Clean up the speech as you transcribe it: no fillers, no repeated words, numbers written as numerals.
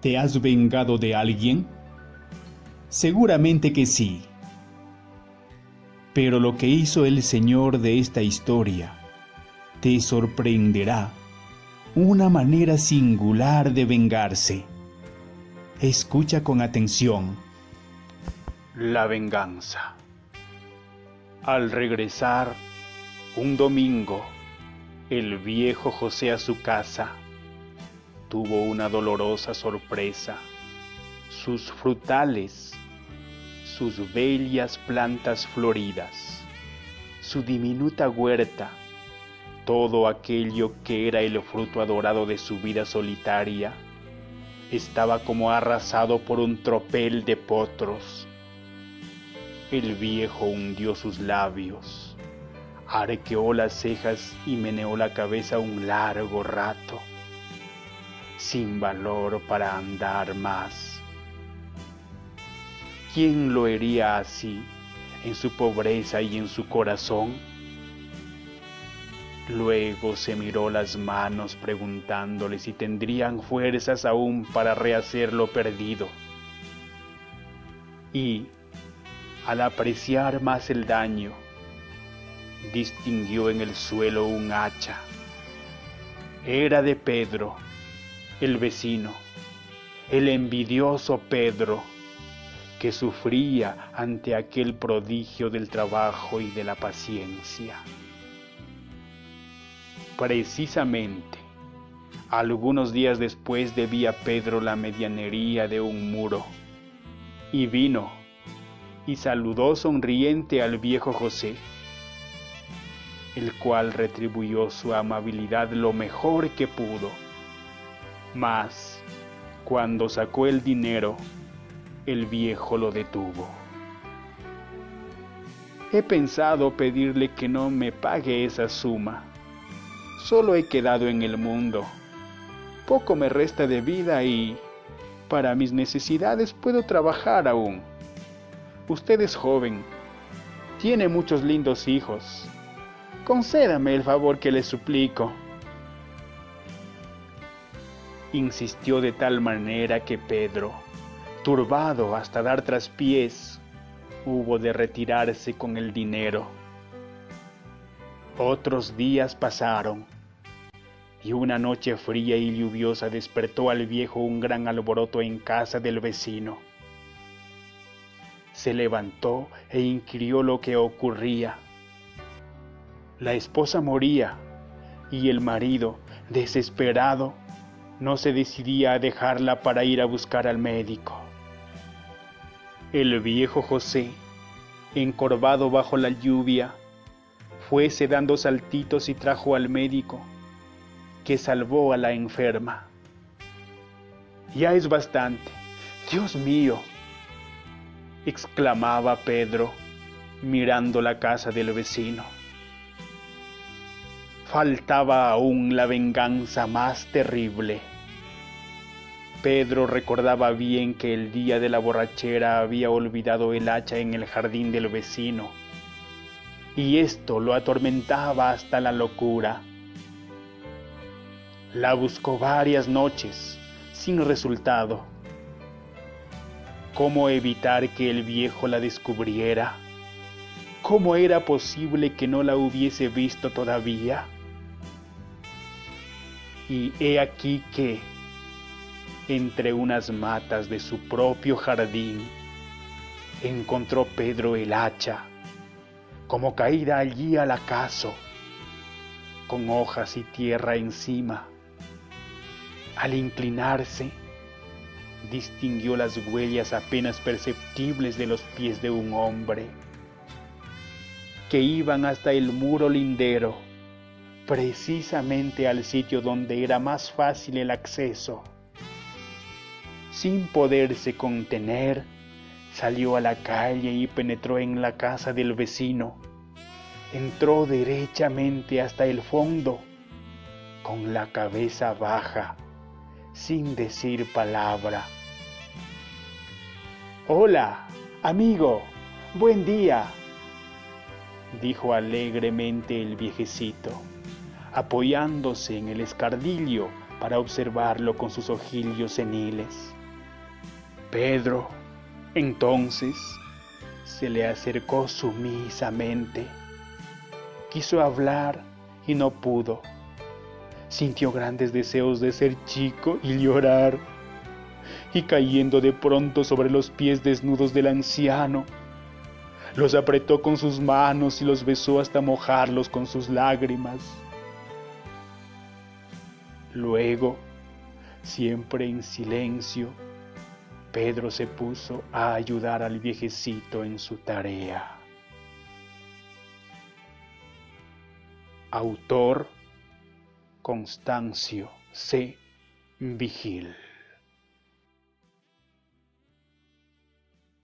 ¿Te has vengado de alguien? Seguramente que sí. Pero lo que hizo el Señor de esta historia te sorprenderá. Una manera singular de vengarse. Escucha con atención. La venganza. Al regresar un domingo, el viejo José a su casa tuvo una dolorosa sorpresa. Sus frutales, sus bellas plantas floridas, su diminuta huerta, todo aquello que era el fruto adorado de su vida solitaria, estaba como arrasado por un tropel de potros. El viejo hundió sus labios, arqueó las cejas y meneó la cabeza un largo rato, sin valor para andar más. ¿Quién lo hería así, en su pobreza y en su corazón? Luego se miró las manos preguntándole si tendrían fuerzas aún para rehacer lo perdido. Y, al apreciar más el daño, distinguió en el suelo un hacha. Era de Pedro, el vecino, el envidioso Pedro, que sufría ante aquel prodigio del trabajo y de la paciencia. Precisamente, algunos días después debía Pedro la medianería de un muro, y vino y saludó sonriente al viejo José, el cual retribuyó su amabilidad lo mejor que pudo. Mas, cuando sacó el dinero, el viejo lo detuvo. He pensado pedirle que no me pague esa suma. Solo he quedado en el mundo. Poco me resta de vida y, para mis necesidades, puedo trabajar aún. Usted es joven, tiene muchos lindos hijos. Concédame el favor que le suplico. Insistió de tal manera que Pedro, turbado hasta dar traspiés, hubo de retirarse con el dinero. Otros días pasaron, y una noche fría y lluviosa despertó al viejo un gran alboroto en casa del vecino. Se levantó e inquirió lo que ocurría. La esposa moría, y el marido, desesperado, no se decidía a dejarla para ir a buscar al médico. El viejo José, encorvado bajo la lluvia, fuese dando saltitos y trajo al médico, que salvó a la enferma. Ya es bastante, Dios mío, exclamaba Pedro, mirando la casa del vecino. Faltaba aún la venganza más terrible. Pedro recordaba bien que el día de la borrachera había olvidado el hacha en el jardín del vecino, y esto lo atormentaba hasta la locura. La buscó varias noches, sin resultado. ¿Cómo evitar que el viejo la descubriera? ¿Cómo era posible que no la hubiese visto todavía? Y he aquí que, entre unas matas de su propio jardín, encontró Pedro el hacha, como caída allí al acaso, con hojas y tierra encima. Al inclinarse, distinguió las huellas apenas perceptibles de los pies de un hombre, que iban hasta el muro lindero, precisamente al sitio donde era más fácil el acceso. Sin poderse contener, salió a la calle y penetró en la casa del vecino. Entró derechamente hasta el fondo, con la cabeza baja, sin decir palabra. «Hola, amigo, buen día», dijo alegremente el viejecito, apoyándose en el escardillo para observarlo con sus ojillos seniles. Pedro, entonces, se le acercó sumisamente. Quiso hablar y no pudo. Sintió grandes deseos de ser chico y llorar. Y cayendo de pronto sobre los pies desnudos del anciano, los apretó con sus manos y los besó hasta mojarlos con sus lágrimas. Luego, siempre en silencio, Pedro se puso a ayudar al viejecito en su tarea. Autor: Constancio C. Vigil.